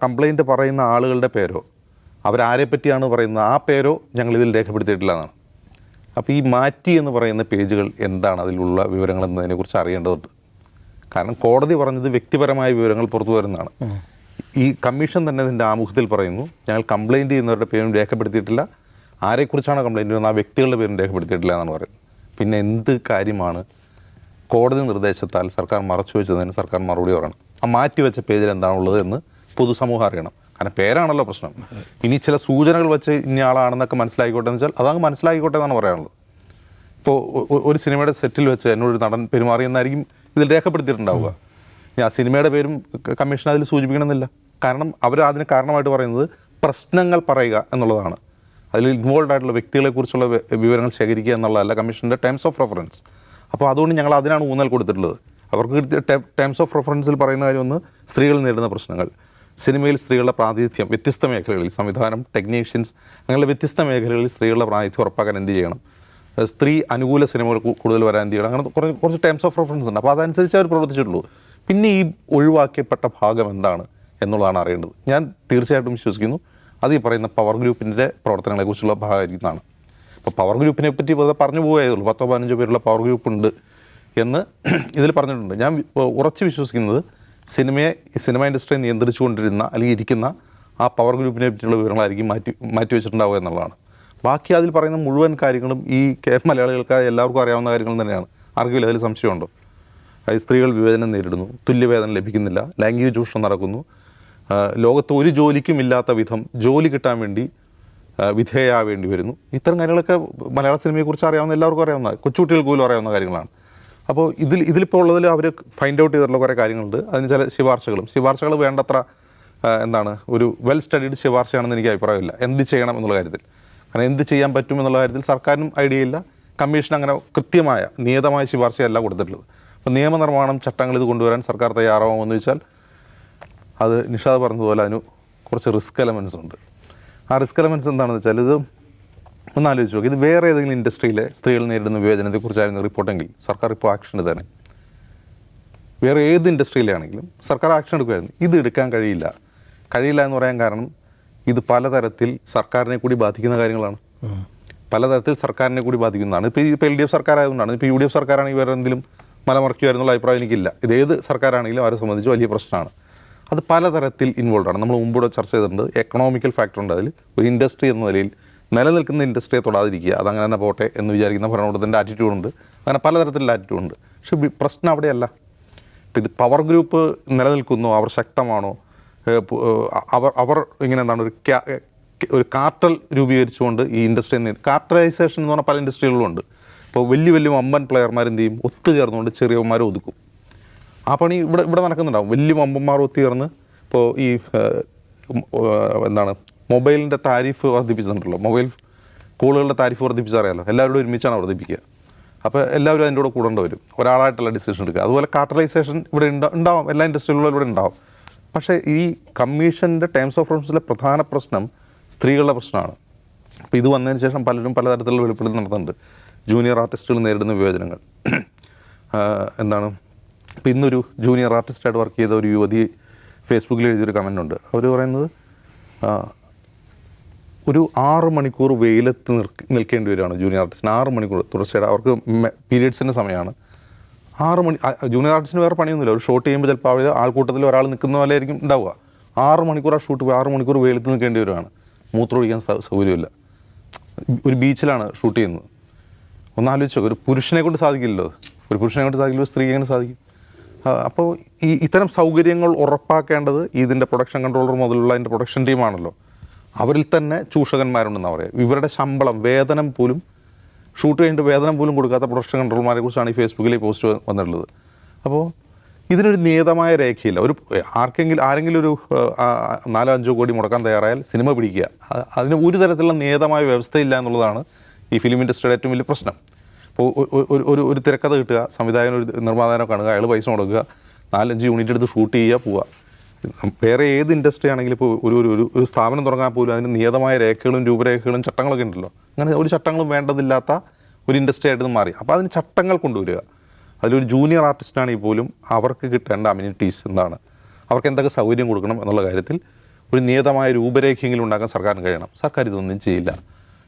Complaint പറയുന്ന ആളുകളുടെ പേരോ അവരാരെ പറ്റിയാണ് പറയുന്നത് ആ പേരോ ഞങ്ങളിതിൽ രേഖപ്പെടുത്തിയിട്ടില്ല എന്നാണ്. അപ്പോൾ ഈ മാറ്റി എന്ന് പറയുന്ന പേജുകൾ എന്താണ്, അതിലുള്ള വിവരങ്ങൾ എന്നതിനെക്കുറിച്ച് അറിയേണ്ടതുണ്ട്. കാരണം കോടതി പറഞ്ഞത് വ്യക്തിപരമായ വിവരങ്ങൾ പുറത്തു വരുന്നതാണ്. ഈ കമ്മീഷൻ തന്നെ ഇതിൻ്റെ ആമുഖത്തിൽ പറയുന്നു, ഞങ്ങൾ കംപ്ലയിൻറ്റ് ചെയ്യുന്നവരുടെ പേരും രേഖപ്പെടുത്തിയിട്ടില്ല, ആരെക്കുറിച്ചാണ് കംപ്ലയിൻറ്റ് ചെയ്യുന്നത് ആ വ്യക്തികളുടെ പേരും രേഖപ്പെടുത്തിയിട്ടില്ല എന്നാണ് പറയുന്നത്. പിന്നെ എന്ത് കാര്യമാണ് കോടതി നിർദ്ദേശത്താൽ സർക്കാർ മറച്ചു വെച്ചതിന് സർക്കാർ മറുപടി പറയണം. ആ മാറ്റിവെച്ച പേജിൽ എന്താണുള്ളത് എന്ന് പൊതുസമൂഹം അറിയണം. കാരണം പേരാണല്ലോ പ്രശ്നം. ഇനി ചില സൂചനകൾ വെച്ച് ഇന്ന ആളാണെന്നൊക്കെ മനസ്സിലാക്കിക്കോട്ടെ എന്ന് വെച്ചാൽ അതങ്ങ് മനസ്സിലാക്കിക്കോട്ടെ എന്നാണ് പറയാനുള്ളത്. ഇപ്പോൾ ഒരു സിനിമയുടെ സെറ്റിൽ വെച്ച് എന്നോടൊരു നടൻ പെരുമാറിയെന്നായിരിക്കും ഇതിൽ രേഖപ്പെടുത്തിയിട്ടുണ്ടാവുക. ആ സിനിമയുടെ പേരും കമ്മീഷൻ അതിൽ സൂചിപ്പിക്കണമെന്നില്ല. കാരണം അവർ അതിന് കാരണമായിട്ട് പറയുന്നത് പ്രശ്നങ്ങൾ പറയുക എന്നുള്ളതാണ്. അതിൽ ഇൻവോൾവ് ആയിട്ടുള്ള വ്യക്തികളെക്കുറിച്ചുള്ള വിവരങ്ങൾ ശേഖരിക്കുക എന്നുള്ളതല്ല കമ്മീഷൻ്റെ ടേംസ് ഓഫ് റെഫറൻസ്. അപ്പോൾ അതുകൊണ്ട് ഞങ്ങൾ അതിനാണ് ഊന്നൽ കൊടുത്തിട്ടുള്ളത്. അവർക്ക് ടേംസ് ഓഫ് റെഫറൻസിൽ പറയുന്ന കാര്യം ഒന്ന്, സ്ത്രീകൾ നേരിടുന്ന പ്രശ്നങ്ങൾ, സിനിമയിൽ സ്ത്രീകളുടെ പ്രാതിനിധ്യം വ്യത്യസ്ത മേഖലകളിൽ, സംവിധാനം, ടെക്നീഷ്യൻസ്, അങ്ങനെയുള്ള വ്യത്യസ്ത മേഖലകളിൽ സ്ത്രീകളുടെ പ്രാതിനിധ്യം ഉറപ്പാക്കാൻ എന്ത് ചെയ്യണം, സ്ത്രീ അനുകൂല സിനിമകൾ കൂടുതൽ വരാൻ എന്ത് ചെയ്യണം, അങ്ങനെ കുറച്ച് ടേംസ് ഓഫ് റെഫറൻസ് ഉണ്ട്. അപ്പോൾ അതനുസരിച്ച് അവർ പ്രവർത്തിച്ചിട്ടുള്ളൂ. പിന്നെ ഈ ഒഴിവാക്കപ്പെട്ട ഭാഗം എന്താണ് എന്നുള്ളതാണ് അറിയേണ്ടത്. ഞാൻ തീർച്ചയായിട്ടും വിശ്വസിക്കുന്നു അത് ഈ പറയുന്ന പവർ ഗ്രൂപ്പിൻ്റെ പ്രവർത്തനങ്ങളെക്കുറിച്ചുള്ള ഭാഗമായിരിക്കുന്നതാണ്. ഇപ്പോൾ പവർ ഗ്രൂപ്പിനെ പറ്റി വെറുതെ പറഞ്ഞു പോയതുള്ളൂ. 10-15 പേരുള്ള പവർ ഗ്രൂപ്പുണ്ട് എന്ന് ഇതിൽ പറഞ്ഞിട്ടുണ്ട്. ഞാൻ ഉറച്ച് വിശ്വസിക്കുന്നത് സിനിമ ഇൻഡസ്ട്രിയെ നിയന്ത്രിച്ചുകൊണ്ടിരുന്ന അല്ലെങ്കിൽ ഇരിക്കുന്ന ആ പവർ ഗ്രൂപ്പിനെ പറ്റിയുള്ള വിവരങ്ങളായിരിക്കും മാറ്റി വെച്ചിട്ടുണ്ടാവുക എന്നുള്ളതാണ്. ബാക്കി അതിൽ പറയുന്ന മുഴുവൻ കാര്യങ്ങളും ഈ മലയാളികൾക്ക് എല്ലാവർക്കും അറിയാവുന്ന കാര്യങ്ങൾ തന്നെയാണ്. ആർക്കും അതിൽ സംശയമുണ്ടോ? സ്ത്രീകൾ വിവേചനം നേരിടുന്നു, തുല്യവേതനം ലഭിക്കുന്നില്ല, ലൈംഗിക ചൂഷണം നടക്കുന്നു, ലോകത്ത് ഒരു ജോലിക്കും ഇല്ലാത്ത വിധം ജോലി കിട്ടാൻ വേണ്ടി വിധേയയാവേണ്ടി വരുന്നു. ഇത്തരം കാര്യങ്ങളൊക്കെ മലയാള സിനിമയെക്കുറിച്ച് അറിയാവുന്ന എല്ലാവർക്കും അറിയാവുന്ന, കൊച്ചുകുട്ടികൾക്ക് പോലും അറിയാവുന്ന കാര്യങ്ങളാണ്. അപ്പോൾ ഇതിലിപ്പോൾ ഉള്ളതിൽ അവർ ഫൈൻഡ് ഔട്ട് ചെയ്തിട്ടുള്ള കുറേ കാര്യങ്ങളുണ്ട്. അതിന് ചില ശുപാർശകൾ വേണ്ടത്ര ഒരു വെൽ സ്റ്റഡീഡ് ശുപാർശയാണെന്ന് എനിക്ക് അഭിപ്രായമില്ല എന്ത് ചെയ്യണം എന്നുള്ള കാര്യത്തിൽ. കാരണം എന്ത് ചെയ്യാൻ പറ്റും എന്നുള്ള കാര്യത്തിൽ സർക്കാരിനും ഐഡിയ ഇല്ല. കമ്മീഷൻ അങ്ങനെ കൃത്യമായ നിയതമായ ശുപാർശയല്ല കൊടുത്തിട്ടുള്ളത്. അപ്പോൾ നിയമനിർമ്മാണം, ചട്ടങ്ങൾ ഇത് കൊണ്ടുവരാൻ സർക്കാർ തയ്യാറാവുമെന്ന് വെച്ചാൽ അത് നിഷാദ് പറഞ്ഞതുപോലെ അതിന് കുറച്ച് റിസ്ക് എലമെൻസ് ഉണ്ട്. ആ റിസ്ക് എലമെൻസ് എന്താണെന്ന് വെച്ചാൽ, ഇത് ഒന്ന് ആലോചിച്ച് നോക്കി, ഇത് വേറെ ഏതെങ്കിലും ഇൻഡസ്ട്രിയിലെ സ്ത്രീകൾ നേരിടുന്ന വിവേചനത്തെക്കുറിച്ചായിരുന്നു റിപ്പോർട്ടെങ്കിൽ സർക്കാർ ഇപ്പോൾ ആക്ഷൻ എടുത്തേനെ. വേറെ ഏത് ഇൻഡസ്ട്രിയിലാണെങ്കിലും സർക്കാർ ആക്ഷൻ എടുക്കുമായിരുന്നു. ഇത് എടുക്കാൻ കഴിയില്ല എന്ന് പറയാൻ കാരണം ഇത് പലതരത്തിൽ സർക്കാരിനെ കൂടി ബാധിക്കുന്ന കാര്യങ്ങളാണ്. പലതരത്തിൽ സർക്കാരിനെ കൂടി ബാധിക്കുന്നതാണ്. ഇപ്പോൾ LDF സർക്കാരായതുകൊണ്ടാണ്. ഇപ്പോൾ UDF സർക്കാരാണെങ്കിൽ വേറെ എന്തെങ്കിലും മലമറിക്കുമായിരുന്നുള്ള അഭിപ്രായം എനിക്കില്ല. ഇതേത് സർക്കാരാണെങ്കിലും അവരെ സംബന്ധിച്ച് വലിയ പ്രശ്നമാണ്. അത് പലതരത്തിൽ ഇൻവോൾവ് ആണ്. നമ്മൾ മുമ്പൂടെ ചർച്ച ചെയ്തിട്ടുണ്ട്. എക്കണോമിക്കൽ ഫാക്ടർ ഉണ്ട് അതിൽ. ഒരു ഇൻഡസ്ട്രി എന്ന നിലയിൽ നിലനിൽക്കുന്ന ഇൻഡസ്ട്രിയെ തൊടാതിരിക്കുക, അതങ്ങനെ തന്നെ പോട്ടെ എന്ന് വിചാരിക്കുന്ന ഭരണകൂടത്തിൻ്റെ ആറ്റിറ്റ്യൂഡുണ്ട്. അങ്ങനെ പലതരത്തിലുള്ള ആറ്റിറ്റ്യൂഡുണ്ട്. പക്ഷേ പ്രശ്നം അവിടെയല്ല. ഇപ്പോൾ ഇത് പവർ ഗ്രൂപ്പ് നിലനിൽക്കുന്നോ, അവർ ശക്തമാണോ, അവർ ഇങ്ങനെ ഒരു കാർട്ടൽ രൂപീകരിച്ചുകൊണ്ട് ഈ ഇൻഡസ്ട്രി കാർട്ടലൈസേഷൻ എന്ന് പറഞ്ഞാൽ പല ഇൻഡസ്ട്രികളിലും ഉണ്ട്. ഇപ്പോൾ വലിയ വമ്പൻ പ്ലെയർമാർ എന്ത് ചെയ്യും, ഒത്തുചേർന്നുകൊണ്ട് ചെറിയവന്മാരെ ഒതുക്കും. ആ പണി ഇവിടെ നടക്കുന്നുണ്ടാവും. വലിയ വമ്പന്മാർ ഒത്തുചേർന്ന് ഇപ്പോൾ ഈ മൊബൈലിൻ്റെ താരിഫ് വർദ്ധിപ്പിച്ചിട്ടുണ്ടല്ലോ, മൊബൈൽ കോളുകളുടെ താരിഫ് വർദ്ധിപ്പിച്ചറിയാമല്ലോ, എല്ലാവരോടും ഒരുമിച്ചാണ് വർദ്ധിപ്പിക്കുക. അപ്പോൾ എല്ലാവരും അതിൻ്റെ കൂടെ കൂടേണ്ടി വരും, ഒരാളായിട്ടുള്ള ഡിസിഷൻ എടുക്കുക. അതുപോലെ കാർട്ടലൈസേഷൻ ഇവിടെ ഉണ്ടാവും, എല്ലാ ഇൻഡസ്ട്രികളിലും ഇവിടെ ഉണ്ടാവും. പക്ഷേ ഈ കമ്മീഷൻ്റെ ടേംസ് ഓഫ് റെഫറൻസിലെ പ്രധാന പ്രശ്നം സ്ത്രീകളുടെ പ്രശ്നമാണ്. അപ്പോൾ ഇത് വന്നതിന് ശേഷം പലരും പലതരത്തിലുള്ള വെളിപ്പെടുത്തൽ നടത്തുന്നുണ്ട്. ജൂനിയർ ആർട്ടിസ്റ്റുകൾ നേരിടുന്ന വിവേചനങ്ങൾ ഇപ്പോൾ ഇന്നൊരു ജൂനിയർ ആർട്ടിസ്റ്റായിട്ട് വർക്ക് ചെയ്ത ഒരു യുവതി ഫേസ്ബുക്കിൽ എഴുതിയൊരു കമൻ്റുണ്ട്. അവർ പറയുന്നത് ഒരു 6 മണിക്കൂർ വെയിലത്ത് നിൽക്കേണ്ടി വരികയാണ് ജൂനിയർ ആർട്ടിസ്റ്റിന്. 6 മണിക്കൂർ തുടർച്ചയായിട്ട്. അവർക്ക് പീരിയഡ്സിൻ്റെ സമയമാണ്. 6 മണി. ജൂനിയർ ആർട്ടിസ്റ്റിന് വേറെ പണിയൊന്നുമില്ല. ഒരു ഷൂട്ട് ചെയ്യുമ്പോൾ ചിലപ്പോൾ അവർ ആൾക്കൂട്ടത്തിൽ ഒരാൾ നിൽക്കുന്ന പോലെ ആയിരിക്കും ഉണ്ടാവുക. 6 മണിക്കൂർ ആ ഷൂട്ട് 6 മണിക്കൂർ വെയിലത്ത് നിൽക്കേണ്ടി വരികയാണ്. മൂത്രമൊഴിക്കാൻ സൗകര്യമില്ല. ഒരു ബീച്ചിലാണ് ഷൂട്ട് ചെയ്യുന്നത്. ഒന്നാലോചിച്ചോ, ഒരു പുരുഷനെ കൊണ്ട് സാധിക്കില്ലല്ലോ. ഒരു പുരുഷനെ കൊണ്ട് സാധിക്കില്ല, സ്ത്രീ എങ്ങനെ സാധിക്കും? അപ്പോൾ ഇത്തരം സൗകര്യങ്ങൾ ഉറപ്പാക്കേണ്ടത് ഇതിൻ്റെ പ്രൊഡക്ഷൻ കൺട്രോളർ മുതലുള്ള അതിൻ്റെ പ്രൊഡക്ഷൻ ടീമാണല്ലോ. അവരിൽ തന്നെ ചൂഷകന്മാരുണ്ടെന്നാണ് പറയുക. ഇവരുടെ വേതനം പോലും, ഷൂട്ട് കഴിഞ്ഞിട്ട് വേതനം പോലും കൊടുക്കാത്ത പ്രൊഡക്ഷൻ കൺട്രോളർമാരെ കുറിച്ചാണ് ഈ ഫേസ്ബുക്കിൽ പോസ്റ്റ് വന്നിട്ടുള്ളത്. അപ്പോൾ ഇതിനൊരു നിയതമായ രേഖയില്ല. ആരെങ്കിലും ഒരു 4-5 കോടി മുടക്കാൻ തയ്യാറായാൽ സിനിമ പിടിക്കുക, അതിന് ഒരു തരത്തിലുള്ള നിയതമായ വ്യവസ്ഥയില്ല എന്നുള്ളതാണ് ഈ ഫിലിം ഇൻഡസ്ട്രിയുടെ ഏറ്റവും വലിയ പ്രശ്നം. ഇപ്പോൾ ഒരു തിരക്കഥ കിട്ടുക, സംവിധായകൻ ഒരു നിർമ്മാതാവിനെ കാണുക, അയാൾ പൈസ മുടക്കുക, 4-5 യൂണിറ്റ് എടുത്ത് ഷൂട്ട് ചെയ്യുക, പോവുക. വേറെ ഏത് ഇൻഡസ്ട്രി ആണെങ്കിലും ഇപ്പോൾ ഒരു സ്ഥാപനം തുടങ്ങാൻ പോലും അതിന് നിയതമായ രേഖകളും രൂപരേഖകളും ചട്ടങ്ങളൊക്കെ ഉണ്ടല്ലോ. അങ്ങനെ ഒരു ചട്ടങ്ങളും വേണ്ടതില്ലാത്ത ഒരു ഇൻഡസ്ട്രി ആയിട്ട് മാറി. അപ്പോൾ അതിന് ചട്ടങ്ങൾ കൊണ്ടുവരിക. അതിലൊരു ജൂനിയർ ആർട്ടിസ്റ്റാണെങ്കിൽ പോലും അവർക്ക് കിട്ടേണ്ട അമ്യൂണിറ്റീസ് എന്താണ്, അവർക്ക് എന്തൊക്കെ സൗകര്യം കൊടുക്കണം എന്നുള്ള കാര്യത്തിൽ ഒരു നിയതമായ രൂപരേഖയെങ്കിലും ഉണ്ടാക്കാൻ സർക്കാരിന് കഴിയണം. സർക്കാർ ഇതൊന്നും ചെയ്യില്ല.